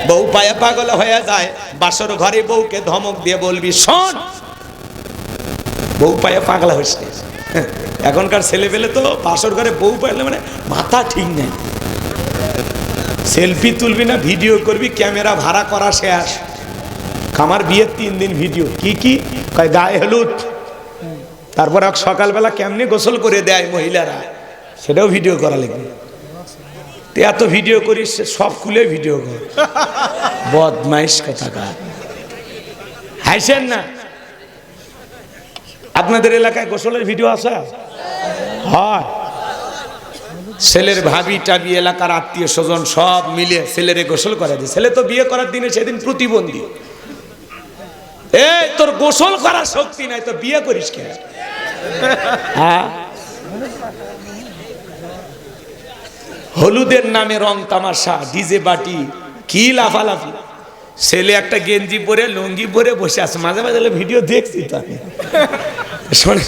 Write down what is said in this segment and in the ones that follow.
বউ পায়ে পাগল হয়ে যায়, বাসর ঘরে বউকে ধমক দিয়ে বলবি, শোন বউ পায়ে পাগলা হয়েছে। এখনকার ছেলে পেলে তো বাসর ঘরে বউ পাইলে মানে মাথা ঠিক নেই। সেলফি তুলবি না ভিডিও করবি, ক্যামেরা ভাড়া করা শেষ। আমার বিয়ের 3 দিন ভিডিও, কি কি কয় গায়ে হলুদ, তারপর সকালবেলা কেমনে গোসল করে দেয় মহিলারা, সেটাও ভিডিও করা লাগবে। এত ভিডিও করিস, সব খুলে ভিডিও কর, বদমাইশ কথাকার। হাসেন না? আপনাদের এলাকায় গোসলের ভিডিও আছে? হয়। ছেলের ভাবি টাবি এলাকার আত্মীয় স্বজন সব মিলে ছেলেরে গোসল করে দেয়। ছেলে তো বিয়ে করার দিনে সেদিন প্রতিবন্ধী। এই তোর গোসল করার শক্তি নাই তো বিয়ে করিস কেন? হ্যাঁ, হলুদের নামে রং তামাশা, ডিজে বাটি, কি লাফালাফি। ছেলে একটা গেঞ্জি পরে লুঙ্গি পরে বসে আছে, মাঝে মাঝে ভিডিও দেখছি তো আমি। শোনে,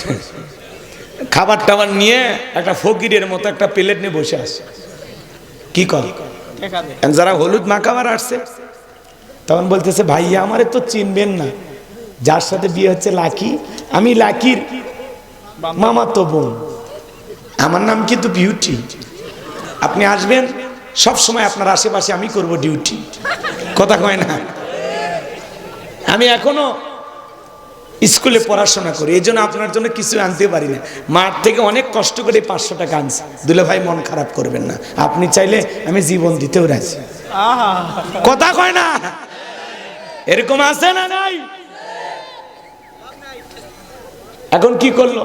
খাবার টাবার নিয়ে একটা ফকিরের মতো একটা প্লেট নিয়ে বসে আছে। কি কর, যারা হলুদ মাখাবার আসছে তখন বলতেছে, ভাইয়া আমারে তো চিনবেন না, যার সাথে বিয়ে হচ্ছে লাকি, আমি লাকির মামাতো বোন, আমার নাম কিন্তু বিউটি, আপনি আসবেন সব সময় আপনার আশেপাশে আমি করব ডিউটি। কথা কয় না? আমি এখনো স্কুলে পড়াশোনা করি, এই জন্য আপনার জন্য কিছু আনতে পারি না। মাঠ থেকে অনেক কষ্ট করে 500 টাকা আনছি। দুলে ভাই মন খারাপ করবেন না, আপনি চাইলে আমি জীবন দিতেও রাজি। কথা কয় না? এরকম আছে না নাই? এখন কি করলো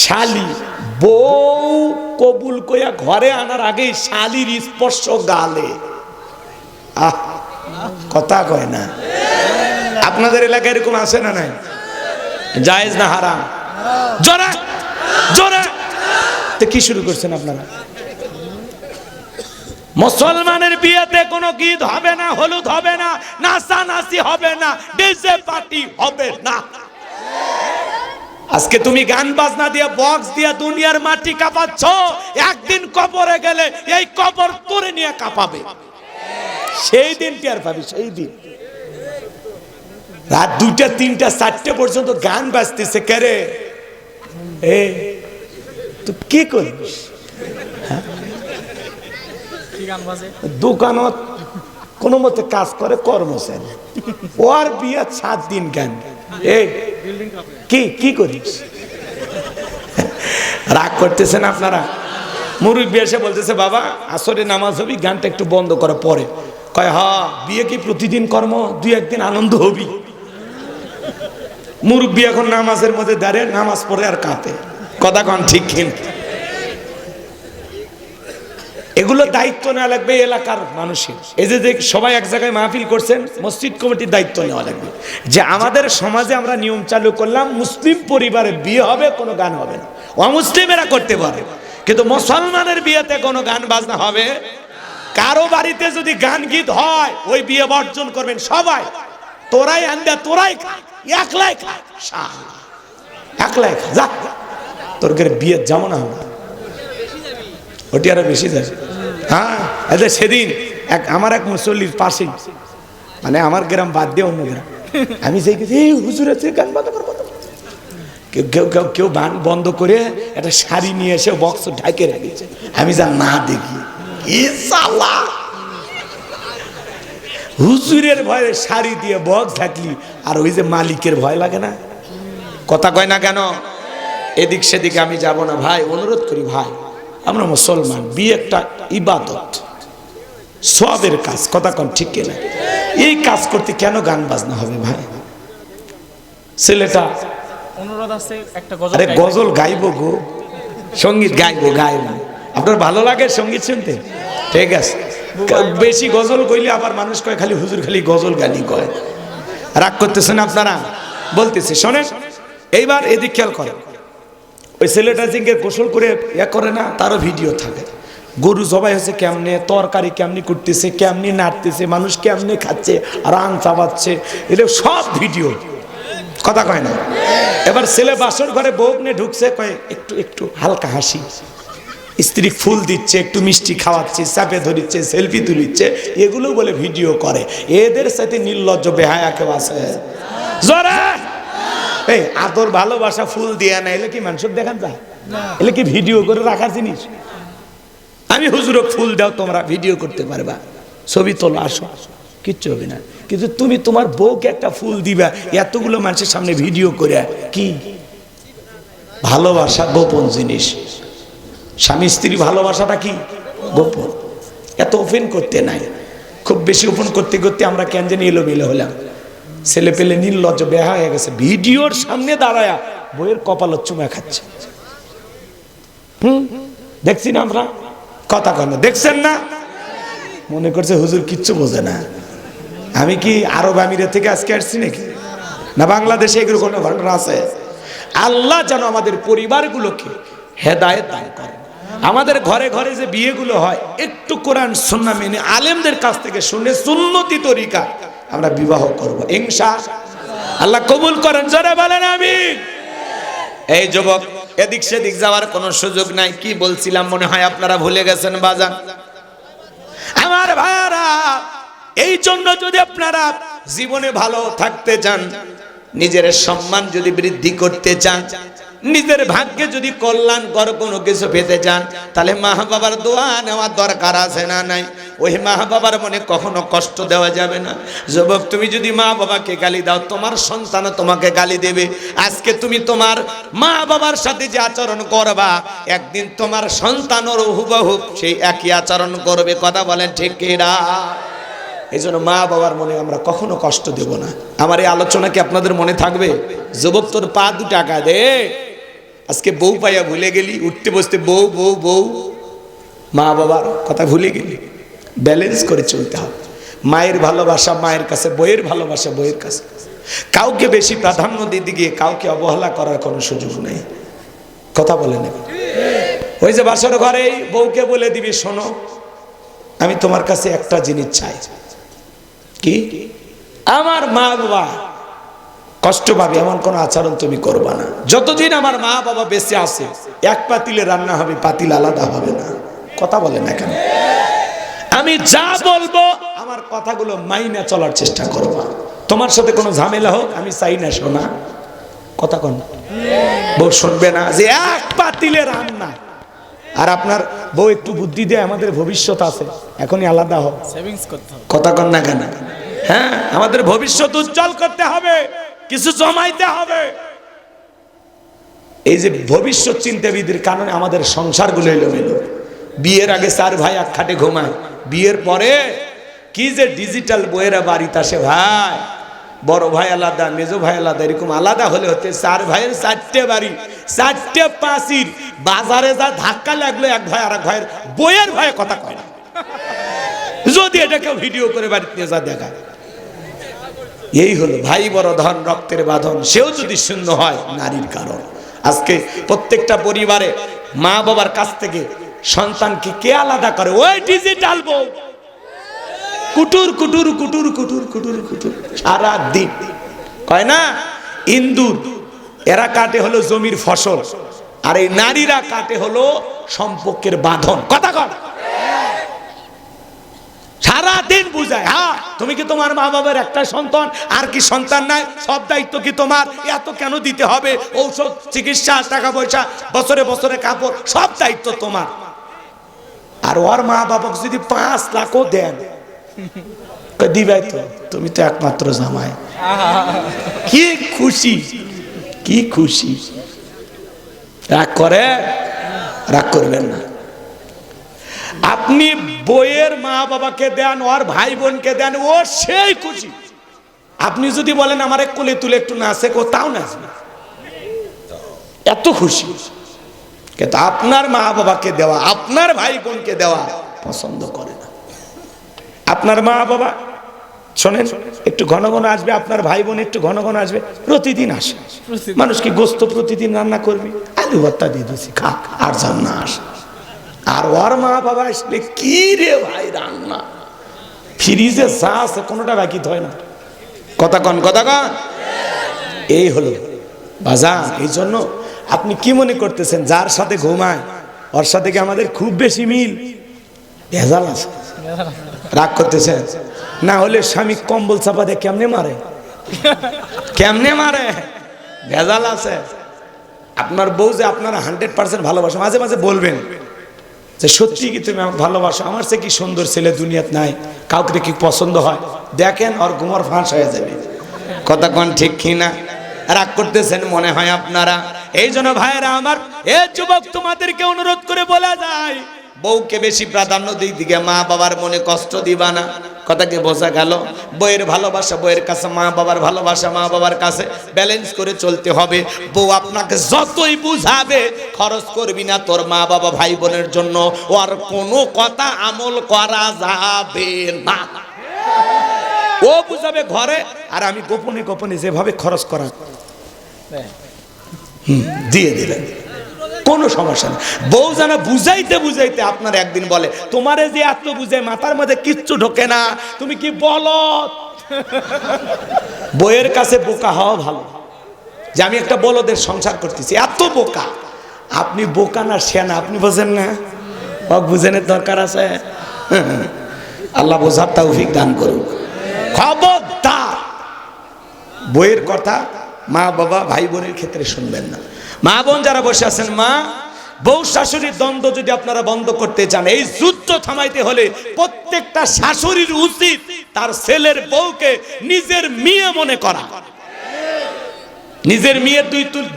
শালি, বউ কবুল কইয়া ঘরে আনার আগেই শালির স্পর্শ গালে। আহ, কথা কয় না? আপনাদের এলাকায় এরকম আছে না নাই? জায়েজ না হারাম? জোরে জোরে তো কি শুরু করছেন আপনারা? মুসলমানের বিয়েতে কোনো গীত হবে না, হলুদ হবে না, নাচানাচি হবে না, ডিজে পার্টি হবে না। আজকে তুমি গান বাজনা দিয়ে বক্স দিয়ে দুনিয়ার মাটি কাঁপাচ্ছ, একদিন কবরে গেলে এই কবর তোরে নিয়ে কাঁপাবে। সেই দিন টের পাবি, সেই দিন। রাত 2টা 3টা 4টে পর্যন্ত গান বাজতেছে, কেরে এ তো কি করিস? দোকানত কোনো মতে কাজ করে কর্মচারী, ওর বিয়ে 7 দিন গান। এই কি কি করিস? রাগ করতেছেন আপনারা? মুরব্বি এসে বলতেছে, বাবা আসরে নামাজ হবি, গানটা একটু বন্ধ করে পরে। কয় হ্যাঁ, বিয়ে কি প্রতিদিন কর্ম, 2-1 দিন আনন্দ হবি। মুরব্বি এখন নামাজের মধ্যে দাঁড়িয়ে নামাজ পড়ে আর কাঁপে। কথা কন ঠিক কিন্তু? এগুলো দায়িত্ব নেওয়া লাগবে এলাকার মানুষের। এই যে সবাই এক জায়গায় মাহফিল করছেন, মসজিদ কমিটির দায়িত্ব নেওয়া লাগবে যে আমাদের সমাজে আমরা নিয়ম চালু করলাম, মুসলিম পরিবারে বিয়ে হবে, কোনো গান হবে না। অমুসলিমেরা করতে পারে, কিন্তু মুসলমানের বিয়েতে কোনো গান বাজনা হবে। কারো বাড়িতে যদি গান গীত হয়, ওই বিয়ে বর্জন করবেন সবাই। তোরাই আনবে, তোরাই খা, একলাই খা, একলাই খা, যা তোর বিয়ে যেমন হবে ওটি আরো বেশি যাবে। হ্যাঁ, সেদিন আমার এক মুসল্লির পাশেই, মানে আমার গ্রাম বাদ দিয়ে অন্য গ্রাম, আমি সেই হুজুর আছে গান বন্ধ করবো, কেউ গান বন্ধ করে একটা শাড়ি নিয়ে এসে বক্স ঢাকে রেখেছে। আমি যা না দেখি, হুজুরের ভয়ে শাড়ি দিয়ে বক্স ঢাকলি, আর ওই যে মালিকের ভয় লাগে না? কথা কয় না কেন? এদিক সেদিকে আমি যাব না ভাই, অনুরোধ করি ভাই, আমরা মুসলমান, বিয়ে একটা ইবাদত, সওয়াবের কাজ। কথা কন ঠিক কিনা? এই কাজ করতে কেন গান বাজনা হবে ভাই? ছেলেটা অনুরোধ আছে একটা গজল, আরে গজল গাইবো গো, সঙ্গীত গাইবো, গাইবো। আপনার ভালো লাগে সঙ্গীত শুনতে? ঠিক আছে, বেশি গজল কইলে আবার মানুষ কয় খালি হুজুর খালি গজল গালি কয়। রাগ করতেছেন আপনারা? বলতেছে শোনেন, এইবার এদিক খেয়াল করেন। ওই ছেলেটা জিঙ্গে গোসল করে ইয়া করে না, তারও ভিডিও থাকে। গরু জবাই হচ্ছে কেমনে, তরকারি কেমনি করতেছে, কেমনি নাড়তেছে, মানুষ কেমনে খাচ্ছে, রান চাবাচ্ছে, এটা সব ভিডিও। কথা কয় না? এবার ছেলে বাসর ঘরে বউ নিয়ে ঢুকছে, কয় একটু একটু হালকা হাসি, স্ত্রী ফুল দিচ্ছে, একটু মিষ্টি খাওয়াচ্ছে, চাপে ধরিচ্ছে, সেলফি তুলিচ্ছে, এগুলো বলে ভিডিও করে। এদের সাথে নির্লজ্জ বেহায়া কেউ আছে? জোরে এই আদর ভালোবাসা ফুল দিয়া না, এলে কি মানুষের দেখান যায়? এলে কি ভিডিও করে রাখার জিনিস? আমি হুজুর ফুল দাও, তোমরা ভিডিও করতে পারবা, ছবি তোলো, আসো, কিচ্ছু হবে না। কিন্তু তুমি তোমার বউকে একটা ফুল দিবা, এতগুলো মানুষের সামনে ভিডিও করে, কি ভালোবাসা? গোপন জিনিস। স্বামী স্ত্রী ভালোবাসাটা কি গোপন, এত ওপেন করতে নাই। খুব বেশি ওপেন করতে করতে আমরা কেন জানি এলোমেলো হলাম। ছেলে পেলে নির্লজ্জ বেহা হয়ে গেছে, ভিডিওর সামনে দাঁড়ায়া বইয়ের কপালত চুমা খাচ্ছে। দেখছি না আমরা, কথা কন দেখছেন না? মনে করছে হুজুর কিচ্ছু বোঝে না। আমি কি আরব আমিরাত থেকে আজকে আসছি নাকি? না বাংলাদেশে এগুলো কোনো ঘটনা আছে? আল্লাহ যেন আমাদের পরিবারগুলোকে হেদায়েত দান করেন। আমাদের ঘরে ঘরে যে বিয়েগুলো হয়, একটু কোরআন সুন্নাহ মেনে আলেমদের কাছ থেকে শুনে সুন্নতি তরিকা আমরা বিবাহ করব ইনশাআল্লাহ। কবুল করেন, জোরে বলেন আমিন। এই যুবক, এদিক সেদিক যাওয়ার কোনো সুযোগ নাই। কি বলছিলাম মনে হয় আপনারা ভুলে গেছেন বাজান আমার ভাইরা। এই জন্য যদি আপনারা জীবনে ভালো থাকতে চান, নিজের সম্মান যদি বৃদ্ধি করতে চান, নিজের ভাগ্যে যদি কল্যাণকর কোনো কিছু পেতে চান, তাহলে মা বাবার দোয়া নেওয়ার দরকার আছে না নাই? ওই মা বাবার মনে কখনো কষ্ট দেওয়া যাবে না। যুবক, তুমি যদি মা বাবাকে গালি দাও, তোমার সন্তানও তোমাকে গালি দেবে। আজকে তুমি তোমার মা বাবার সাথে যে আচরণ করবা, একদিন তোমার সন্তানের হুবহু সেই একই আচরণ করবে। কথা বলেন ঠিক কিনা? এই জন্য মা বাবার মনে আমরা কখনো কষ্ট দেব না। আমার এই আলোচনা কি আপনাদের মনে থাকবে? যুবক, তোর পা 2 টাকা দে। আজকে বউ পাইয়া ভুলে গেলি, উঠতে বসতে বউ বউ বউ, মা বাবার কথা ভুলে গেলি। ব্যালেন্স করে চলতে হবে। মায়ের ভালোবাসা মায়ের কাছে, বইয়ের ভালোবাসা বইয়ের কাছে। কাউকে বেশি প্রাধান্য দিতে গিয়ে কাউকে অবহেলা করার কোনো সুযোগ নেই। কথা বলে না? ওই যে বাসর ঘরে বউকে বলে দিবি, শোনো আমি তোমার কাছে একটা জিনিস চাই। কি? আমার মা বাবা কষ্ট পাবে এমন কোন আচরণ তুমি করবা না। যতদিন আমার মা বাবা বেঁচে আছে, এক পাতিলে রান্না হবে, পাতিল আলাদা হবে না। কথা বলে না কেন? আমি যা বলবো আমার কথাগুলো মাইনা চলার চেষ্টা করবা। তোমার সাথে কোনো ঝামেলা হোক আমি চাই না, শোনা। কথা কন, বউ শুনবে না যে এক পাতিলে রান্না। আর আপনার বউ একটু বুদ্ধি দেয়, আমাদের ভবিষ্যৎ আছে, এখনই আলাদা হোক, সেভিংস করতে হবে। কথা কন না কেন? হ্যাঁ, আমাদের ভবিষ্যৎ উজ্জ্বল করতে হবে, কিছু জমাইতে হবে। এই যে ভবিষ্যৎ চিন্তাবিদের কারণে আমাদের সংসারগুলো এলোমেলো। বিয়ের আগে 4 ভাই এক খাটে ঘুমায়, বিয়ের পরে কি যে ডিজিটাল বইয়েরা বাড়িতে আসে ভাই। বড় ভাই আলাদা, মেজো ভাই আলাদা, এরকম আলাদা হলে হচ্ছে 4 ভাইয়ের 4টে বাড়ি, 4টে পাঁচির। বাজারে যা ধাক্কা লাগলো এক ভাই আর এক ভাইয়ের বইয়ের ভয়ে কথা কয় না। যদি এটা কেউ ভিডিও করে বাড়িতে নিয়ে যা দেখায়। এই হলো ভাই বড় ধন, রক্তের বাঁধন, সেও যদি শূন্য হয় নারীর কারণ। আজকে প্রত্যেকটা পরিবারে মা বাবার কাছ থেকে সন্তানকে কে আলাদা করে? ওই ডিজিটাল বউ। কুটুর কুটুর কুটুর কুটুর কুটুর কুটুর সারা দিন। কয় না ইন্দুর, এরা কাটে হলো জমির ফসল, আর এই নারীরা কাটে হলো সম্পর্কের বাঁধন। কথা কয় সারা দিন বুঝায়। হ্যাঁ, তুমি কি তোমার মা বাবার একটা সন্তান, আর কি সন্তান নাই? সব দায়িত্ব কি তোমার? এত কেন দিতে হবে? ঔষধ, চিকিৎসা, টাকা পয়সা, বছরে বছরে কাপড়, সব দায়িত্ব তোমার। আর ওর মা বাবাকে যদি 5 লাখও দেন, দিবাই তো, তুমি তো একমাত্র জামাই। কি খুশি, কি খুশি। রাগ করে? রাগ করবেন না। আপনি বইয়ের মা বাবাকে দেন, ওর ভাই বোনকে দেন, ও সেই খুশি। আপনি যদি বলেন আমার কোলে তুলে একটু নাচে, তাও নাচবে, এত খুশি। কিন্তু আপনার মা বাবাকে দেওয়া, আপনার ভাই বোনকে দেওয়া পছন্দ করে না। আপনার মা বাবা শোনেন, একটু ঘন ঘন আসবে, আপনার ভাই বোন একটু ঘন ঘন আসবে, প্রতিদিন আসে। মানুষ কি গোস্ত প্রতিদিন রান্না করবে? আলু ভর্তা দিয়ে দিচ্ছি, খা, আর যান না আসে। আর ওর মা বাবা আসলে কি রে ভাই রান্না, ফ্রিজে যা আছে কোনোটা বাকি হয় না। কথা কন, কথা কন। এই হলো বাজার। এই জন্য আপনি কি মনে করতেছেন যার সাথে ঘুমায় ওর সাথে কি আমাদের খুব বেশি মিল? ভেজাল আছে। রাগ করতেছেন? না হলে স্বামী কম্বল চাপা দিয়ে কেমনে মারে? কেমনে মারে? ভেজাল আছে। আপনার বউ যে আপনারা 100% ভালোবাসো, মাঝে মাঝে বলবেন যে সত্যি কি তুমি আমাকে ভালোবাসো? আমার সে কি সুন্দর ছেলে দুনিয়াতে নাই, কাউকে কি পছন্দ হয়? দেখেন ওর ঘুমর ফাঁস হয়ে যাবে। কথা কোন ঠিক কিনা? রাগ করতেছেন মনে হয় আপনারা। এই জন্য ভাইয়েরা আমার, এ যুবক তোমাদেরকে অনুরোধ করে বলা যায়, বউকে বেশি প্রাধান্য দিক দিকে মা বাবার মনে কষ্ট দিবা না। কথা কি বোঝা গেল? বউয়ের ভালোবাসা বউয়ের কাছে, মা বাবার ভালোবাসা মা বাবার কাছে, ব্যালেন্স করে চলতে হবে। বউ আপনাকে যতই বুঝাবে, খরচ করবি না তোর মা বাবা ভাই বোনের জন্য, ওর কোনো কথা আমল করা যাবে না। ও বুঝাবে ঘরে, আর আমি গোপনে গোপনে যেভাবে খরচ করা দিয়ে দিলেন, কোনো সমস্যা নেই। বউ জানা বুঝাইতে বুঝাইতে আপনার একদিন বলে, তোমারে যে এত বুঝে মাথার মধ্যে কিচ্ছু ঢোকে না, তুমি কি বলো? বউয়ের কাছে বোকা হওয়া ভালো, যে আমি একটা বলদের সংসার করতেছি, এত বোকা। আপনি বোকা না সেনা, আপনি বোঝেন না? বুঝেনের দরকার আছে। আল্লাহ বোঝার তৌফিক দান করুক। খবরদার বউয়ের কথা মা বাবা ভাই বোনের ক্ষেত্রে শুনবেন না। মা বোন যারা বসে আছেন, মা বউ শাশুড়ির দ্বন্দ্ব যদি আপনারা বন্ধ করতে চান, এই যুদ্ধ থামাইতে হলে প্রত্যেকটা শাশুড়ির উচিত তার ছেলের বউকে নিজের মেয়ে মনে করা। নিজের মেয়ের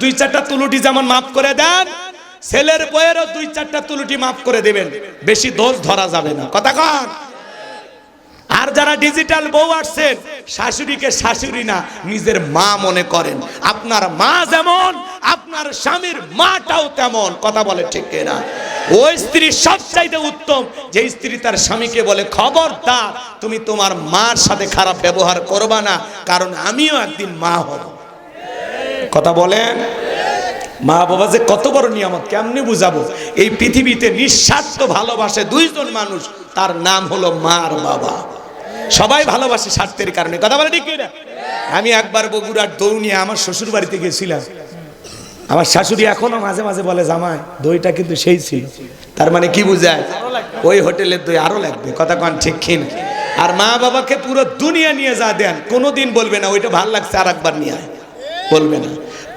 দুই চারটা তুলুটি যেমন মাফ করে দেন, ছেলের বউয়েরও 2-4টা তুলুটি মাফ করে দেবেন, বেশি দোষ ধরা যাবে না। কথা কন। আর যারা ডিজিটাল বউ আসছেন, শাশুড়িকে শাশুড়ি না নিজের মা মনে করেন। আপনার মা যেমন, আপনার স্বামীর মাটাও তেমন। কথা বলে ঠিক কিনা? ওই স্ত্রী সবচাইতে উত্তম যে স্ত্রী তার স্বামীকে বলে, খবরদার তুমি তোমার মার সাথে খারাপ ব্যবহার করবা না, কারণ আমিও একদিন মা হব। কথা বলেন। মা বাবা যে কত বড় নিয়ামত, কেমনে বুঝাবো? এই পৃথিবীতে নিঃস্বার্থ ভালোবাসে দুইজন মানুষ, তার নাম হলো মা আর বাবা। সবাই ভালোবাসে স্বার্থের কারণে। কথা বলে ঠিক কিনা? আমি একবার বগুড়ার দৌড় আমার শ্বশুর বাড়িতে গেছিলাম। আমার শাশুড়ি এখনো মাঝে মাঝে বলে, জামাই দইটা কিন্তু সেই ছিল। তার মানে কি বুঝায়? ওই হোটেলের দই আরো লাগবে। কথা কন ঠিক কিনা? আর মা বাবাকে পুরো দুনিয়া নিয়ে যা দেন, কোনোদিন বলবে না ওইটা ভাল লাগছে আর একবার নিয়ে আয়, বলবে না।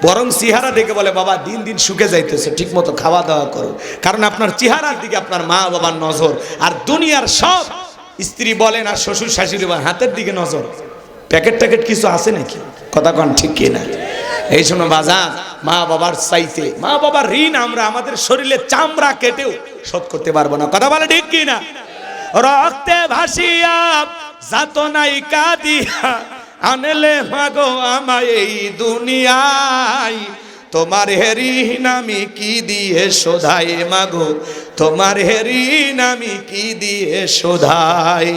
বরং চেহারা দেখে বলে, বাবা দিন দিন শুকে যাইতেছে, ঠিক মতো খাওয়া দাওয়া করো। কারণ আপনার চেহারার দিকে আপনার মা বাবার নজর। আর দুনিয়ার সব স্ত্রী বলেন আর শ্বশুর শাশুড়ি হাতের দিকে নজর। প্যাকেট ট্যাকেট কিছু আছে নাকি? কথা কন ঠিক কিনা? এই শোনো বাজার, মা বাবার চাইতে, মা বাবার ঋণ আমরা আমাদের শরীরে চামড়া কেটেও শোধ করতে পারবো না। কথা বলে ঠিক কিনা? রক্তে ভাসিয়া যাতনাই কাঁদিয়া আনলে মাগো আমায় এই দুনিয়ায়, তোমার ঋণ আমি কি দিয়ে শোধাই মাগো, তোমার ঋণ আমি কি দিয়ে শোধাই।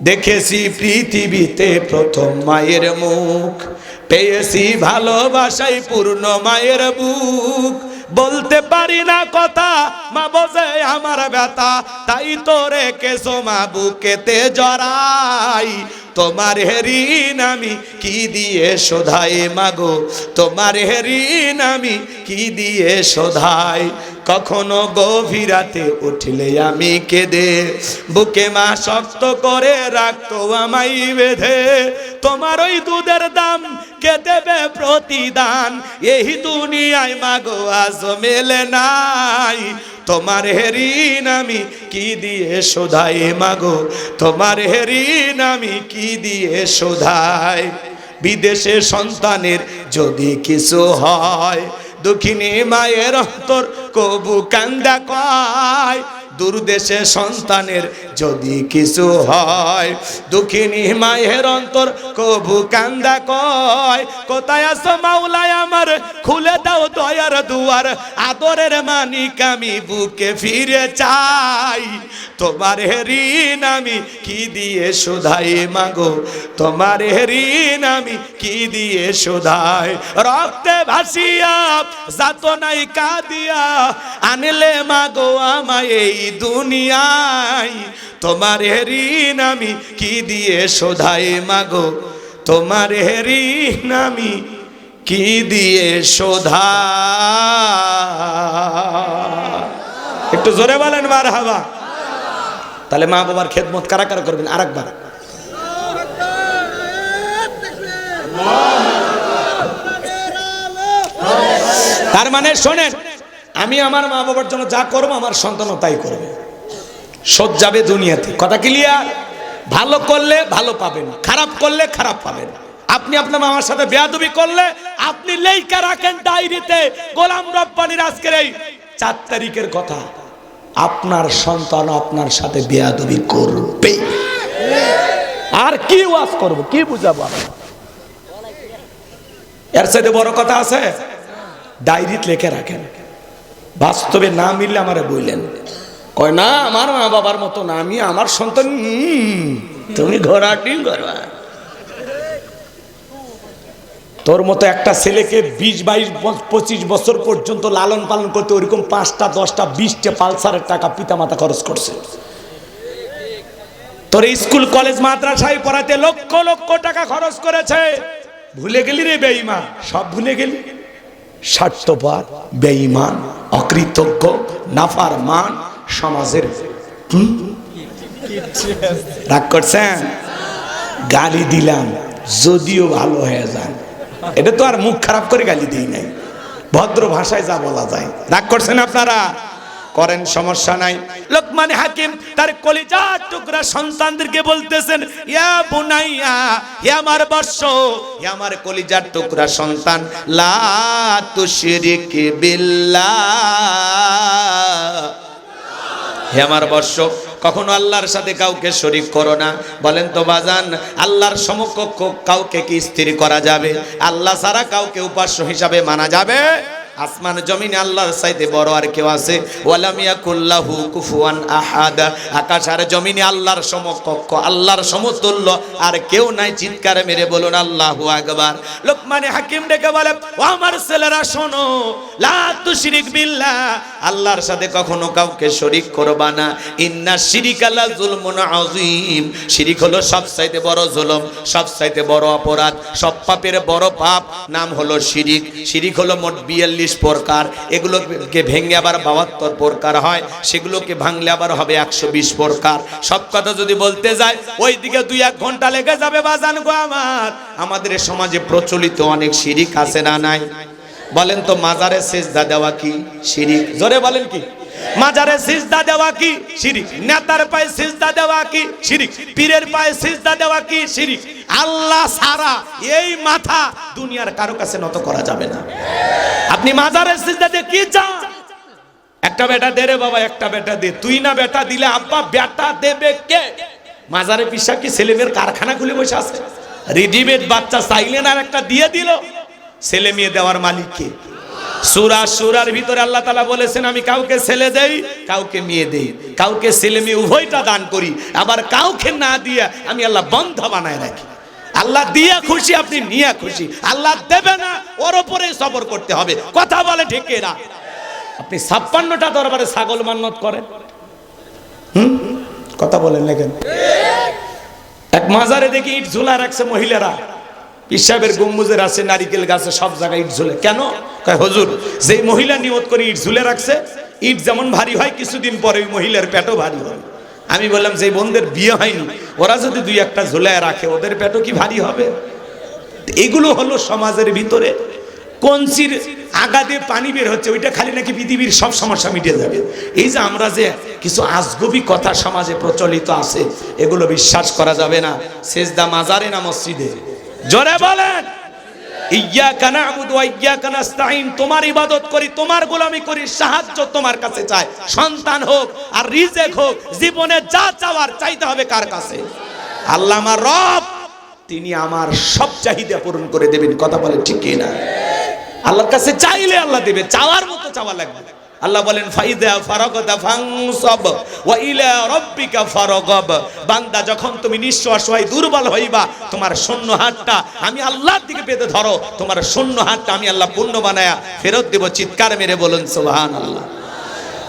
দেখেছি পৃথিবীতে প্রথম মায়ের মুখ, পেয়েছি ভালোবাসাই পূর্ণ মায়ের বুক। বলতে পারি না কথা, মা বোঝে আমার ব্যথা, তাই তো রেখেছো মা বুকেতে জড়াই। তোমার ঋণ আমি কি দিয়ে শোধাই মাগো, তোমার ঋণ আমি কি দিয়ে শোধাই। কখনো গভীর রাতে উঠলে আমি কেঁদে, বুকে মা শক্ত করে রাখতো আমায় বেঁধে। তোমার ওই দুধের দাম কে দেবে প্রতিদান, এই দুনিয়ায় মাগো আজ মেলে নাই। তোমার ঋণ আমি কি দিয়ে শোধাই মাগো, তোমার ঋণ আমি কি দিয়ে শোধাই। বিদেশে সন্তানের যদি কিছু হয়, দুঃখিনী মায়ের অন্তর কবু কান্দা কয়। দূরদেশে সন্তানের যদি কিছু হয়, দুঃখিনী মায়ের অন্তর কবু কান্দা কয়। কোথায় আছো মাওলায় আমার, খুলে দাও দয়ার দুয়ার, আদরের মানিক আমি বুকে ফিরে চাই। তোমার ঋণ আমি কি দিয়ে শোধাই মাগো, তোমার ঋণ আমি কি দিয়ে শোধাই। রক্তে ভাসিয়া যাতনাই কাঁদিয়া আনলে মাগো আমায় এই দুনিয়ায়, তোমার ঋণ আমি কি দিয়ে শোধাই মাগো, তোমার ঋণ আমি কি দিয়ে শোধাই। একটু জোরে বলেন মারহাবা। তাহলে মা বাবার খেদমত কারা কারা করবেন আরেকবার? তার মানে শোনেন, আমি আমার মা বাবার জন্য যা করবো আমার সন্তানও তাই করবে। সৎ যাবে দুনিয়াতে, কথা ক্লিয়ার? ভালো করলে ভালো পাবেন, খারাপ করলে খারাপ পাবেন। আপনি আপনার মামার সাথে বেয়াদবি করলে আপনি লেখা রাখেন ডায়েরিতে, গোলাম রব্বানীর আজকের এই 4 তারিখের কথা, আপনার সন্তান আপনার সাথে বেয়াদবি করবে। আর কি ওয়াজ করব, কি বুঝাবো? এর সাথে বড় কথা আছে? ডায়েরিতে লিখে রাখেন, বাস্তবে না মিললে আমারে বললেন। কয় না আমার মা বাবার মতো না, আমি আমার সন্তান। তুমি ঘোরাটি করবা। তোর মতো একটা ছেলেকে 20, 22, 25 বছর পর্যন্ত লালন পালন করতে ওইরকম 5টা 10টা 20টা পালসারের টাকা পিতা মাতা খরচ করছে। তোর স্কুল কলেজ মাদ্রাসায় পড়াতে লক্ষ লক্ষ টাকা খরচ করেছে। ভুলে গেলি রে বেঈমান, সব ভুলে গেলি। স্বার্থপর, বেঈমান, অকৃতজ্ঞ, নাফরমান, সমাজের রাগ করছেন? গালি দিলাম যদিও ভালো হয়ে যায়, এটা তো আর মুখ খারাপ করে গালি দিই নাই, ভদ্র ভাষায় যা বলা যায়। রাগ করছেন আপনারা? করেন, সমস্যা নাই। লোকমান হাকিম তার কলিজার টুকরা সন্তানদেরকে বলতেছেন, ইয়া বুনাইয়া, হে আমার বৎস, হে আমার কলিজার টুকরা সন্তান, লা তুশরিক বিল্লাহ। হে আমার বৎস, কখনো আল্লাহর সাথে কাউকে শরীক করো না। বলেন তো বাজান, আল্লাহর সমকক্ষ কাউকে কি স্থির করা যাবে? আল্লাহ ছাড়া কাউকে উপাস্য হিসাবে মানা যাবে? আসমান জমিনে আল্লাহর চাইতে বড় আর কেউ আছে? ওয়ালাম ইয়াকুল্লাহু কুফুয়ান আহাদ। আকাশ আর জমিনে আল্লাহর সমকক্ষ, আল্লাহর সমতুল্য আর কেউ নাই। চিৎকার মেরে বলুন আল্লাহু আকবার। লোকমানে হাকিম ডেকে বলে, ও আমার ছেলেরা শোনো, লা তুশরিক বিল্লাহ, আল্লাহর সাথে কখনো কাউকে শরীক করবা না। ইন্না শিরিকা লা যুলমুন আযীম, শিরিক হলো সবচাইতে বড় জুলুম, সবচাইতে বড় অপরাধ, সব পাপের বড় পাপ নাম হলো শিরিক। শিরিক হলো মোট 42 প্রকার। এগুলোকে ভেঙে আবার 72 প্রকার হয়, সেগুলোকে ভাঙলে আবার হবে 120 প্রকার। সব কথা যদি বলতে যায় ওইদিকে 2-1 ঘন্টা লেগে যাবে বাজান গো আমার। আমাদের সমাজে প্রচলিত অনেক শিরিক আছে না নাই? বলেন তো, মাজারে সিজদা দেওয়া কি শিরিক? জোরে বলেন কি? মাজারে সিজদা দেওয়া কি শিরিক? নেতার পায়ে সিজদা দেওয়া কি শিরিক? পীরের পায়ে সিজদা দেওয়া কি শিরিক? আল্লাহ ছাড়া এই মাথা দুনিয়ার কারো কাছে নত করা যাবে না। আপনি মাজারে সিজদা দিয়ে কি চান? একটা বেটা দে রে বাবা, একটা বেটা দে। তুই না বেটা দিলে আব্বা, বেটা দেবে কে? মাজারে পিসা কি ছেলেমেয়ের কারখানা খুলে বসে আছে? রেডিমেড বাচ্চা চাইলেন আর একটা দিয়ে দিল। ছেলে মেয়ে দেওয়ার মালিক কে? সূরার ভিতরে আল্লাহ তাআলা বলেছেন, আমি কাউকে ছেলে দেই, কাউকে মেয়ে দেই, কাউকে ছেলে মেয়ে উভয়টা দান করি, আবার কাউকে না দিয়ে আমি আল্লাহ বন্ধ বানায় রাখি। আল্লাহ দিয়া খুশি, আপনি নিয়া খুশি। আল্লাহ দেবে না, ওর উপরে সবর করতে হবে। কথা বলে ঠিক না? আপনি 56টা দরবারে ছাগল মান্নত করেন, কথা বলেন লেখেন। এক মাজারে দেখি ইট ঝুলা রাখছে মহিলারা, পিসাবের গম্বুজের আছে, নারিকেল গাছে, সব জায়গায় ইট ঝুলে। কেন? কয় হুজুর, যেই মহিলা নিয়ত করে ইট ঝুলে রাখছে, ইট যেমন ভারী হয় কিছুদিন পরে ওই মহিলার পেটও ভারী হয়। আমি বললাম, যে বোনদের বিয়ে হয়নি ওরা যদি 2-1টা ঝুলায় রাখে, ওদের পেটও কি ভারী হবে? এগুলো হলো সমাজের ভিতরে কঞ্চির আগা দিয়ে পানি বের হচ্ছে, ওইটা খালি নাকি পৃথিবীর সব সমস্যা মিটে যাবে। এই যে আমরা যে কিছু আজগবি কথা সমাজে প্রচলিত আছে, এগুলো বিশ্বাস করা যাবে না। সেজদা মাজারে না মসজিদে? জোরে বলেন। ইয়্যাকা না'বুদু ওয়া ইয়্যাকা নাস্তাঈন, তোমার ইবাদত করি, তোমার গোলামি করি, সাহায্য তোমার কাছে চাই। সন্তান হোক আর রিজিক হোক, জীবনে যা চাওয়ার চাইতে হবে কার কাছে? আল্লাহ আমার রব, তিনি আমার সব চাহিদা পূরণ করে দেবেন। কথা বলে ঠিক কি না? আল্লাহর কাছে চাইলে আল্লাহ দেবে, চাওয়ার মতো চাওয়া লাগবে। আল্লাহ বলেন, ফাইদা ফারাগতা ফানসাব ওয়া ইলা রাব্বিকা ফারাগাব। বান্দা, যখন তুমি নিঃস্ব অসহায় দুর্বল হইবা, তোমার শূন্য হাতটা আমি আল্লাহর দিকে পেতে ধরো, তোমার শূন্য হাতটা আমি আল্লাহ পূর্ণ বানায়া ফেরত দেব। চিৎকার মেরে বলুন সুবহানাল্লাহ।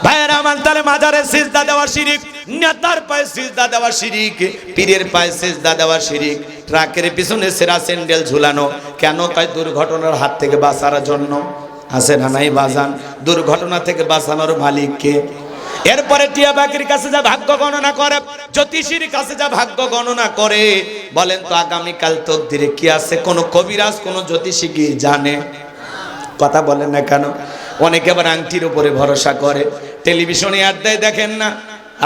ভাইরা আমার, তাহলে মাজারে সিজদা দেওয়া শিরিক, নেতার পায়ে সিজদা দেওয়া শিরিক, পীরের পায়ে সিজদা দেওয়া শিরিক, ট্রাকের পিছনে সেরা স্যান্ডেল ঝুলানো। কেন? কয় দুর্ঘটনার হাত থেকে বাঁচার জন্য। আছে না নাই বাজান? দুর্ঘটনা থেকে বাঁচানোর মালিক কে? এরপরে টিয়া পাখির কাছে যা ভাগ্য গণনা করে, জ্যোতিষীর কাছে যা ভাগ্য গণনা করে, বলেন তো আগামীকাল তকদিরে কি আছে? কোন কবিরাজ কোন জ্যোতিষী কি জানে? কথা বলেন না কেন? অনেকে আবার আংটির উপরে ভরসা করে। টেলিভিশনে অ্যাড দেয়, দেখেন না?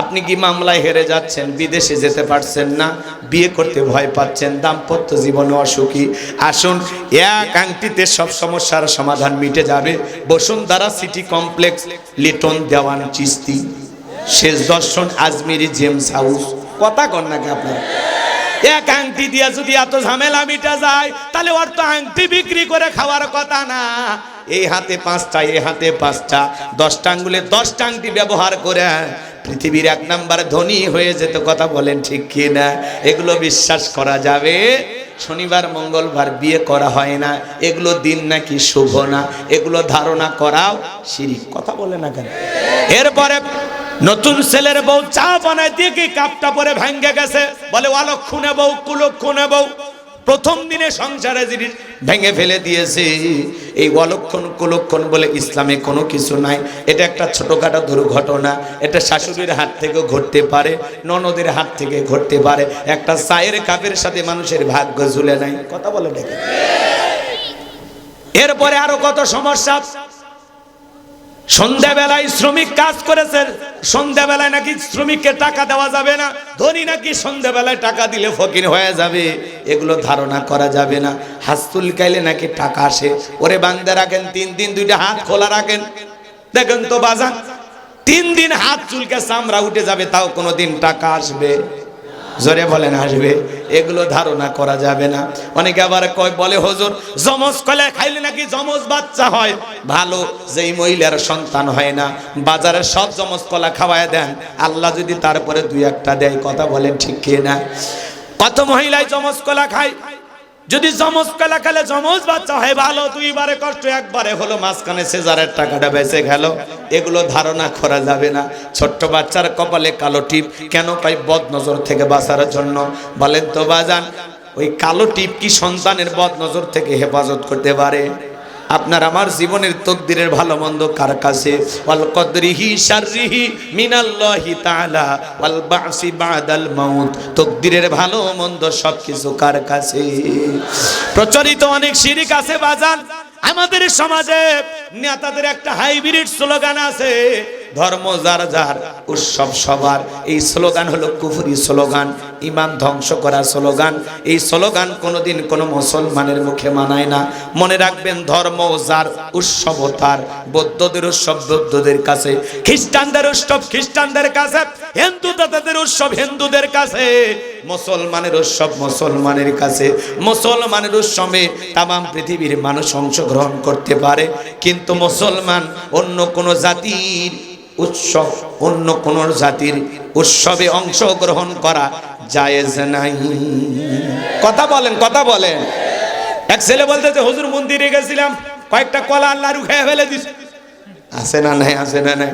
আপনি কি মামলায় হেরে যাচ্ছেন, বিদেশে যেতে পারছেন না, বিয়ে করতে ভয় পাচ্ছেন, দাম্পত্য জীবনে অসুখী, আসুন এক আংটিতে সব সমস্যার সমাধান মিটে যাবে। বসুন্ধরা সিটি কমপ্লেক্স, লিটন দেওয়ান চিস্তি, শেষ দর্শন, আজমিরি জেমস হাউস। কথা কন নাকি আপনারা? এক আংটি দিয়া যদি এত ঝামেলা মিটা যায়, তাহলে ওর তো আংটি বিক্রি করে খাওয়ার কথা না। এই হাতে 5টা, এই হাতে 5টা, 10টা আঙ্গুলে 10টা আংটি ব্যবহার করে পৃথিবীর 1 নাম্বার ধনী হয়ে যেত। কথা বলেন ঠিক কি না? এগুলো বিশ্বাস করা যাবে? শনিবার মঙ্গলবার বিয়ে করা হয় না, এগুলো দিন নাকি শুভ না, এগুলো ধারণা করাও শিরক। কথা বলে না কেন? এরপরে নতুন ছেলের বউ চা বানায় দিয়ে কি কাপটা পরে ভাঙ্গে গেছে, বলে অলক্ষণে বউ, কুলক্ষণে বউ। প্রথম দিনে সংসারে জিনিস ভেঙে ফেলে দিয়েছে। এই অলক্ষণ কুলক্ষণ বলে ইসলামে কোনো কিছু নাই। এটা একটা ছোটখাটো দুর্ঘটনা। এটা শাশুড়ির হাত থেকে ঘটতে পারে, ননদের হাত থেকে ঘটতে পারে। একটা চায়ের কাপের সাথে মানুষের ভাগ্য ঝুলে নাই। কথা বলে দেখে। এরপরে আরো কত সমস্যা। সন্ধ্যাবেলায় শ্রমিক কাজ করেছে, সন্ধ্যাবেলায় নাকি শ্রমিককে টাকা দেওয়া যাবে না, ধনী নাকি সন্ধ্যাবেলায় টাকা দিলে ফকির হয়ে যাবে। এগুলো ধারণা করা যাবে না। হাত চুলকাইলে নাকি টাকা আসে। ওরে বান্দা রাখেন 3 দিন 2টা হাত খোলা রাখেন, দেখেন তো বাজান, 3 দিন হাত চুলকে চামড়া উঠে যাবে, তাও কোনোদিন টাকা আসবে? জোরে বলেন আসবে? এগুলো ধারণা করা যাবে না। অনেকে আবার কয়, বলে হুজুর যমজ কলা খাইলে নাকি যমজ বাচ্চা হয়। ভালো, যেই মহিলার সন্তান হয় না, বাজারে সব যমজ কলা খাওয়ায় দেন, আল্লাহ যদি তারপরে 2-1টা দেয়। কথা বলেন ঠিক কি না? কত মহিলাই যমজ কলা খায়। যদি যমজ কলা খেলে যমজ বাচ্চা হয় ভালো, 2বারে কষ্ট, 1বারে হলো মাঝখানে সিজারের টাকাটা বেঁচে গেল। এগুলো ধারণা করা যাবে না। ছোট্ট বাচ্চার কপালে কালো টিপ কেন পাই? বদ নজর থেকে বাঁচার জন্য। বলেন তো বাজান, ওই কালো টিপ কি সন্তানের বদ নজর থেকে হেফাজত করতে পারে? আপনার আমার জীবনের তকদিরের ভালো মন্দ কার কাছে? ওয়াল কদরিহি শাররিহি মিনাল্লাহি তাআলা ওয়াল বাসি বাদাল মাউত। তকদিরের ভালো মন্দ সবকিছু কার কাছে? প্রচলিত অনেক শিরক আছে বাজান। আমাদের সমাজে নেতাদের একটা হাইব্রিড স্লোগান আছে, ধর্ম যার যার, উৎসব সবার। এই স্লোগান হলো কুফরি স্লোগান, ঈমান ধ্বংস করা স্লোগান। এই স্লোগান কোনোদিন কোনো মুসলমানের মুখে মানায় না। মনে রাখবেন, ধর্ম যার, উৎসব তার। বৌদ্ধদের উৎসব বৌদ্ধদের কাছে, খ্রিস্টানদের উৎসব খ্রিস্টানদের কাছে, হিন্দুদের উৎসব হিন্দুদের কাছে, মুসলমানের উৎসব মুসলমানের কাছে। মুসলমানের উৎসবে তামাম পৃথিবীর মানুষ অংশগ্রহণ করতে পারে, কিন্তু মুসলমান অন্য কোনো জাতির উৎসব, অন্য কোন জাতির উৎসবে অংশগ্রহণ করা জায়েজ নাই। কথা বলেন, কথা বলেন। এক ছেলে বলতেছে, হুজুর মন্দিরে গেছিলাম, কয়েকটা কলা আল্লাহ রুখে ফেলে দিছে। আছে না নাই? আছে না নাই?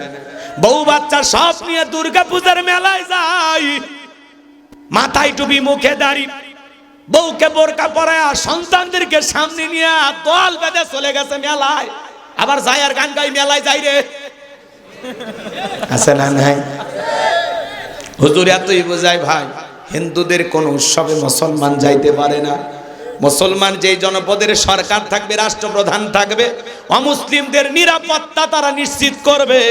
বউ বাচ্চা সব নিয়ে দুর্গা পূজার মেলায় যায়, মাথায় টুপি, মুখে দাড়ি, বউকে বোরকা পরায়, সন্তানদেরকে সামনে নিয়ে দল বেঁধে চলে গেছে মেলায়। আবার যাই আর গান গাই, মেলায় যাই রে। আছে না নাই? হুজুর এতই বোঝায় ভাই, হিন্দুদের কোন উৎসবে মুসলমান যাইতে পারে না। মুসলমান যেই জনপদের সরকার থাকবে, রাষ্ট্রপ্রধান থাকবে, অমুসলিমদের নিরাপত্তা তারা নিশ্চিত করবে।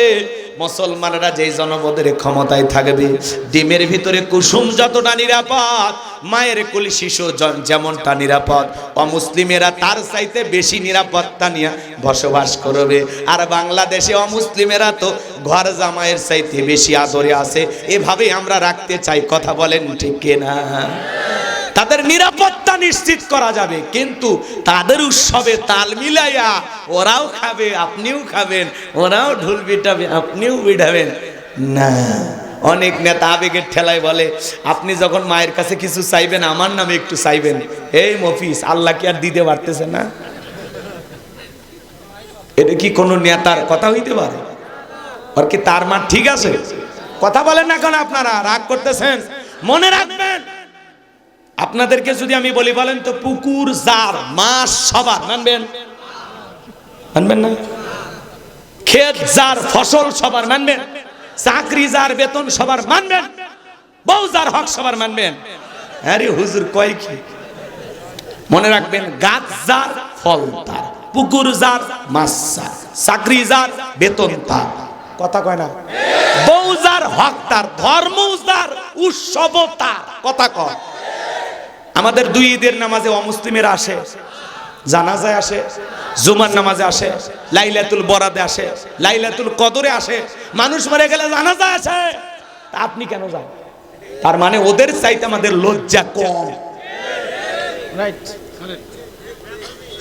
মুসলমানরা যেই জনপদের ক্ষমতায় থাকবে, ডিমের ভিতরে কুসুম যতটা নিরাপদ, মায়ের কোলে শিশু যেমনটা নিরাপদ, অমুসলিমেরা তার চাইতে বেশি নিরাপত্তা নিয়ে বসবাস করবে। আর বাংলাদেশে অমুসলিমেরা তো ঘর জামাইয়ের চাইতে বেশি আদরে আছে। এভাবে আমরা রাখতে চাই। কথা বলেন ঠিক কিনা? তাদের নিরাপত্তা নিশ্চিত করা যাবে, কিন্তু তাদের উৎসবে তাল মিলাইয়া ওরাও খাবে, আপনিও খাবেন, ওরাও ঢোল পিটাবে, আপনিও পিটাবেন না। অনেক নেতা আবেগের ঠেলায় বলে, আপনি যখন মায়ের কাছে কিছু চাইবেন, আমার নামে একটু চাইবেন। এই মফিস, আল্লাহ কি আর দিতে পারতেছে না? এটা কি কোনো নেতার কথা হইতে পারে? আর কি তার মা ঠিক আছে? কথা বলেন না কেন? আপনারা রাগ করতেছেন। মনে রাখবেন, আপনাদেরকে যদি আমি বলি, বলেন তো, পুকুর যার, মাছ সবার, মানবেন? মানবেন না? ক্ষেত যার, ফসল সবার, মানবেন? চাকরি যার বেতন সবার মানবেন, বউ যার হক সবার মানবেন। আরে হুজুর কয় কি? মনে রাখবেন, গাছ যার ফল তার, পুকুর যার মাছ যার, চাকরি যার বেতন তার। কথা কয় না? বউ যার হক তার, ধর্ম যার, উৎসব তার। কথা কয়? আমাদের দুই ঈদের নামাজে অমুসলিমের আসে, জানাজায় আসে, জুমার নামাজে আসে, লাইলাতুল বরাদে আসে, লাইলাতুল কদরে আসে, মানুষ মরে গেলে জানাজায় আসে। তা আপনি কেন যান? তার মানে ওদের চাইতে আমাদের লজ্জা কম। রাইট।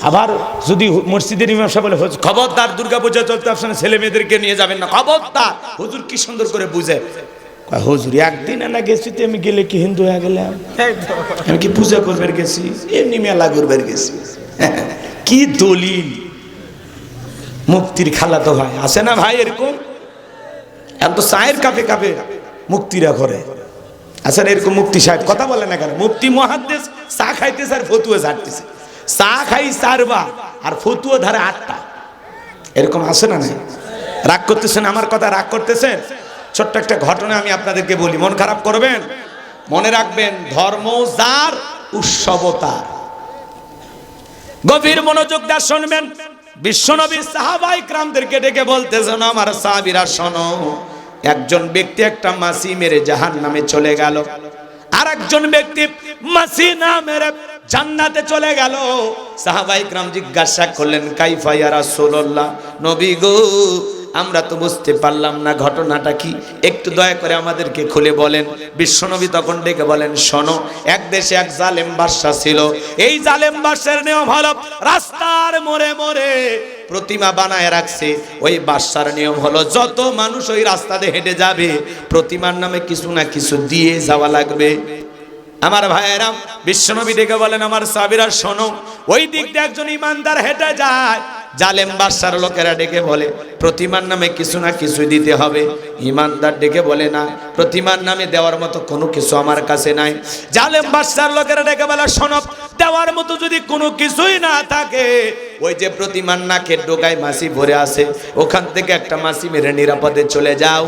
আবার যদি মসজিদের ইমাম সাহেব বলে, খবরদার দুর্গাপূজা চলতে আপনার ছেলে মেয়েদেরকে নিয়ে যাবেন না, খবরদার। হুজুর কি সুন্দর করে বুঝে, হুজুর একদিন না গেছি, আমি গেলে কি হিন্দু হয়ে গেলাম? আমি কি পূজা করবার গেছি? এমনি মেলা করবার গেছি। কি দলিল? মুক্তির খালাতো ভাই আছে না ভাই এরকম? এত চায়ের কাপে কাপে মুক্তিরা করে আচ্ছা, এরকম মুক্তি সাহেব কথা বলে না কেন? মুফতি মুহাদ্দিস চা খাইতেছে আর ফতুয়া ঝাড়তেছে। চা খাই 4 বার আর ফতুয়া ধারে 8টা। এরকম আছে না? নাই? রাগ করতেছেন আমার কথা? রাগ করতেছেন? ছোট্ট একটা ঘটনা আমি আপনাদেরকে বলি, মন খারাপ করবেন। মনে রাখবেন, ধর্ম যার, উৎসব তার। গভীর মনোযোগ দিয়ে শুনবেন। বিশ্বনবী সাহাবায়ে কিরামদেরকে ডেকে বলতেছেন, আমার সাহাবীরা শোনো, একজন ব্যক্তি একটা মাছি মেরে জাহান্নামে চলে গেল, আর একজন ব্যক্তি মাছি না মেরে জান্নাতে চলে গেল। সাহাবায়ে কিরাম জিজ্ঞাসা করলেন, কাইফা ইয়া রাসূলুল্লাহ, নবী গো আমরা তো বুঝতে পারলাম না ঘটনাটা কি, একটু দয়া করে আমাদেরকে খুলে বলেন। বিশ্বনবী তখন ডেকে বলেন, শোনো, এক দেশে এক জালেম বাদশা ছিল। এই জালেম বাদশার নিয়ম হলো রাস্তার মোড়ে মোড়ে প্রতিমা বানায় রাখছে। ওই বাদশার নিয়ম হলো যত মানুষ ওই রাস্তা দিয়ে হেঁটে যাবে, প্রতিমার নামে কিছু না কিছু দিয়ে যাওয়া লাগবে। আমার ভাইয়েরা, বিশ্বনবী ডেকে বলেন, আমার সাহাবীরা শোনো, ওই দিক দিয়ে একজন ইমানদার হেঁটে যায়। জালেম বাদশার লোকেরা ডেকে বলে, প্রতিমার নামে কিছু না কিছু দিতে হবে। ইমানদার ডেকে বলে, না, প্রতিমার নামে দেওয়ার মতো কোনো কিছু আমার কাছে নাই। জালেম বাদশার লোকেরা ডেকে বলে, শোনো, দেওয়ার মতো যদি কোনো কিছুই না থাকে, ওই যে প্রতিমার নাকের ডোকায় মাছি ভরে আছে, ওখান থেকে একটা মাছি মেরে নিরাপদে চলে যাও।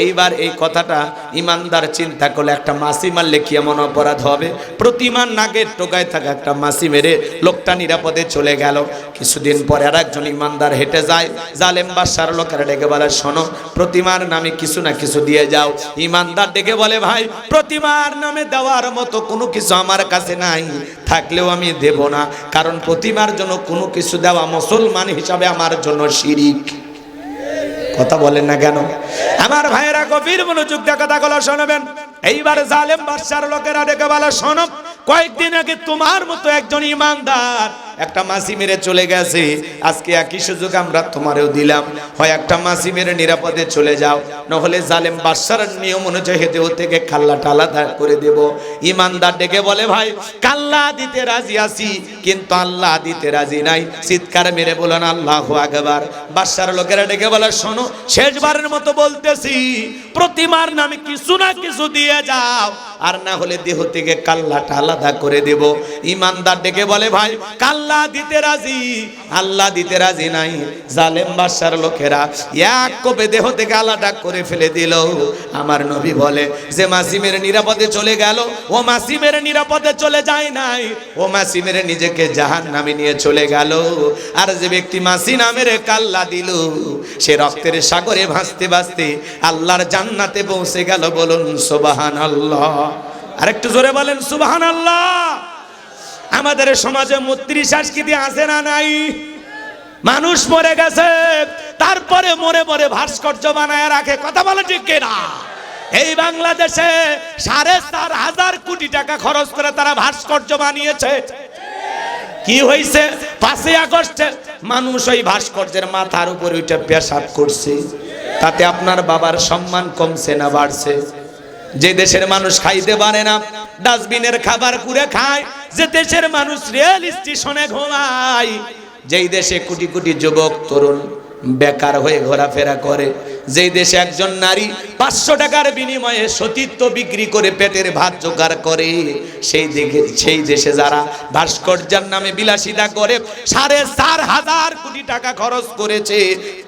এইবার এই কথাটা ইমানদার চিন্তা করলে, একটা মাছি মারলে কি এমন অপরাধ হবে? প্রতিমার নাকের টোকায় থাকা একটা মাছি মেরে লোকটা নিরাপদে চলে গেল। কিছুদিন পরে আর একজন ইমানদার হেঁটে যায়। জালেম বাদশার লোকেরা ডেকে বলে, শোনো, প্রতিমার নামে কিছু না কিছু দিয়ে যাও। ইমানদার ডেকে বলে, ভাই, প্রতিমার নামে দেওয়ার মতো কোনো কিছু আমার কাছে নাই, থাকলেও আমি দেব না, কারণ প্রতিমার জন্য কোনো কিছু দেওয়া মুসলমান হিসাবে আমার জন্য শিরিক। কথা বলেন না কেন? আমার ভাইয়েরা, গভীর মনোযোগ দিয়ে কথাগুলো শুনবেন। এইবার জালেম বাদশার লোকেরা ডেকে বলে, শোনো, কয়েকদিন আগে তোমার মতো একজন ইমানদার একটা মাছি মেরে চলে গেছে। আজকে একই সুযোগ আমরা তোমারেও দিলাম, হয় একটা মাছি মেরে নিরাপদে চলে যাও, নহলে জালেম বাদশার নিয়ম অনুযায়ী হেতেও থেকে কাল্লাটা আলাদা করে দেব। ইমানদার ডেকে বলে, ভাই, কাল্লা দিতে রাজি আছি, কিন্তু আল্লাহ দিতে রাজি নাই। চিৎকার মেরে বলেন আল্লাহু আকবার। বাদশার লোকেরা ডেকে বলে, শোনো, শেষবারের মতো বলতেছি, প্রতিমার নামে কিছু না কিছু দিয়ে যাও, আর না হলে দেহ থেকে কাল্লাটা আলাদা করে দেব। ইমানদার ডেকে বলে, ভাই, কাল্লা দিতে রাজি, আল্লাহ দিতে রাজি নাই। জালেম বাদশার লোকেরা এক কোপে দেহ থেকে আলাদা করে ফেলে দিল। আমার নবী বলে, যে মাছি মেরে নিরাপদে চলে গেল, ও মাছি মেরে নিরাপদে চলে যায় নাই, ও মাছি মেরে নিজেকে জাহান্নামে নিয়ে চলে গেল। আর যে ব্যক্তি মাছি না মেরে কাল্লা দিল, সে রক্তের সাগরে ভাসতে ভাসতে আল্লাহর জান্নাতে পৌঁছে গেল। বলুন সুবহানাল্লাহ। আরেকটু জোরে বলেন সুবহানাল্লাহ। আমাদের সমাজে মূর্তি সংস্কৃতি আছে না নাই? মানুষ মরে গেছে, তারপরে মরে মরে ভাস্কর্য বানায় রাখে। কথা বলে ঠিক কিনা? এই বাংলাদেশে 4,500 কোটি টাকা খরচ করে তারা ভাস্কর্য বানিয়েছে। কি হয়েছে? 5ই আগস্টে মানুষ ওই ভাস্কর্যের মাথার উপর ওইটা পেশাব করছে। তাতে আপনার বাবার সম্মান কমছে না বাড়ছে? যে দেশের মানুষ খাইতে পারে না, ডাস্টবিনের খাবার কুড়ে খায়, যে দেশের মানুষ রেল স্টেশনে ঘুমায়, যেই দেশে কোটি কোটি যুবক তরুণ বেকার হয়ে ঘোরাফেরা করে। যেই দেশে একজন নারী 500 টাকার বিনিময়ে সতীত্ব বিক্রি করে পেটের ভাত জোগাড় করে, সেই দেশে যারা ভাস্কর্যের নামে বিলাসিতা করে 4,500 কোটি টাকা খরচ করেছে,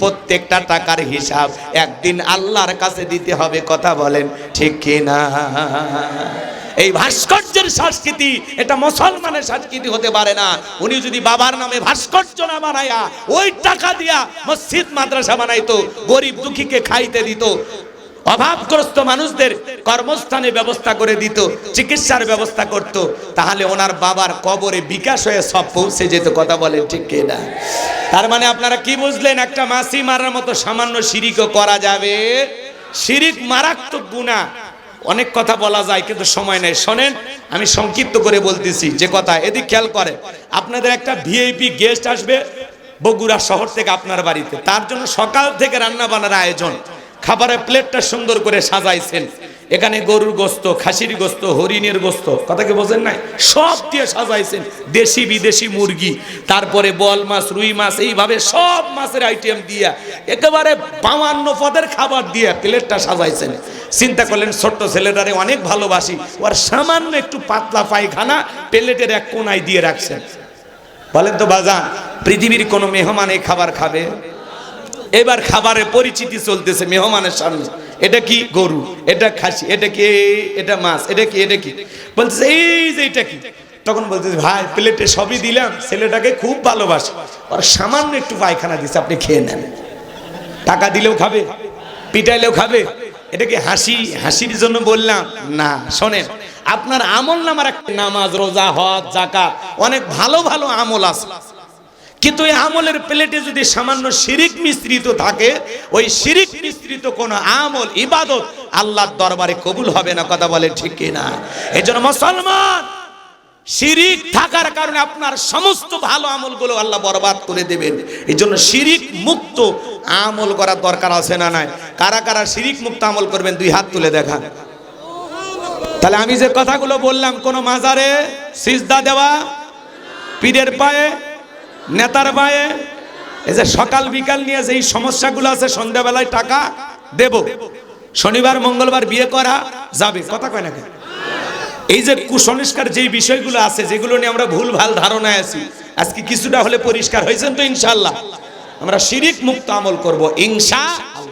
প্রত্যেকটা টাকার হিসাব একদিন আল্লাহর কাছে দিতে হবে। কথা বলেন ঠিক কিনা? এই ভাস্কর্যের সংস্কৃতি এটা মুসলমানের সংস্কৃতি হতে পারে না। উনি যদি বাবার নামে ভাস্কর্য না বানায়া ওই টাকা দিয়া মসজিদ মাদ্রাসা বানাইতো, গরিব দুঃখীকে খাইতে দিত, অভাবগ্রস্ত মানুষদের কর্মস্থানে ব্যবস্থা করে দিত, চিকিৎসার ব্যবস্থা করত, তাহলে ওনার বাবার কবরে বিকাশ হয়ে সব পৌঁছে যেত। কথা বলেন ঠিক কিনা? তার মানে আপনারা কি বুঝলেন? একটা মাছি মারার মতো সামান্য শিরিকও করা যাবে। শিরিক মারাত্মক গুনাহ। অনেক কথা বলা যায় কিন্তু সময় নেই। শোনেন, আমি সংক্ষিপ্ত করে বলতেছি যে কথা, এদিক খেয়াল করে। আপনাদের একটা ভিআইপি গেস্ট আসবে বগুড়া শহর থেকে আপনার বাড়িতে, তার জন্য সকাল থেকে রান্না বান্নার আয়োজন, খাবারের প্লেটটা সুন্দর করে সাজাইছেন, এখানে গরুর গোস্ত, খাসির গোস্ত, হরিণের গোস্ত, কথা কি বোঝেন নাই, সব দিয়ে সাজাইছেন, দেশি বিদেশি মুরগি, তারপরে বল মাছ, রুই মাছ, এইভাবে সব মাছের আইটেম দিয়া একেবারে 52 পদের খাবার দিয়ে প্লেটটা সাজাইছেন। চিন্তা করলেন ছোট্ট ছেলেটারে অনেক ভালোবাসি, ওর সামান্য একটু পাতলা পায়খানা প্লেটের এক কোনায় দিয়ে রাখছেন। বলেন তো বাজান, পৃথিবীর কোন মেহমান এই খাবার খাবে? এবার খাবারের পরিচিতি চলতেছে মেহমানের সামনে। এটা কি? গরু। এটা খাসি। এটা কি? এটা মাছ। এটা কি? এটা কি? বলতেছে এই যে এটা কি? তখন বলতেছে ভাই প্লেটে সবই দিলাম, ছেলেটাকে খুব ভালোবাসি, আর সামান্য একটু পায়খানা দিচ্ছে, আপনি খেয়ে নেন। টাকা দিলেও খাবে, পিটাইলেও খাবে। এটা কি হাসি? হাসির জন্য বললাম না। শোনেন, আপনার আমল নামার একটা নামাজ, রোজা, হজ, যাকাত, অনেক ভালো ভালো আমল আছে, কিন্তু এই আমলের প্লেটে যদি সামান্য শিরিক মিশ্রিত থাকে, ওই শিরিক মিশ্রিত কোন আমল, ইবাদত আল্লাহর দরবারে কবুল হবে না। কথা বলে ঠিক কিনা? এজন্য মুসলমান, শিরিক থাকার কারণে আপনার সমস্ত ভালো আমলগুলো আল্লাহ বরবাদ করে দেবেন। এজন্য শিরিক মুক্ত আমল করার দরকার আছে না নাই? কারা কারা শিরিক মুক্ত আমল করবেন? 2 হাত তুলে দেখান। তাহলে আমি যে কথাগুলো বললাম, কোন মাজারে সিজদা দেওয়া, পীরের পায়ে, নেতার পায়ে, এই যে সকাল বিকাল নিয়ে যে সমস্যাগুলো আছে, সন্ধ্যাবেলায় টাকা দেব, শনিবার মঙ্গলবার বিয়ে করা যাবে, কথা কয় না কেন? এই যে কুসংস্কার যেই বিষয়গুলো আছে, যেগুলো নিয়ে আমরা ভুল ভাল ধারণায় আছি, আজকে কিছুটা হলে পরিষ্কার হয়েছেন তো ইনশাআল্লাহ। আমরা শিরিক মুক্ত আমল করব ইনশাআল্লাহ।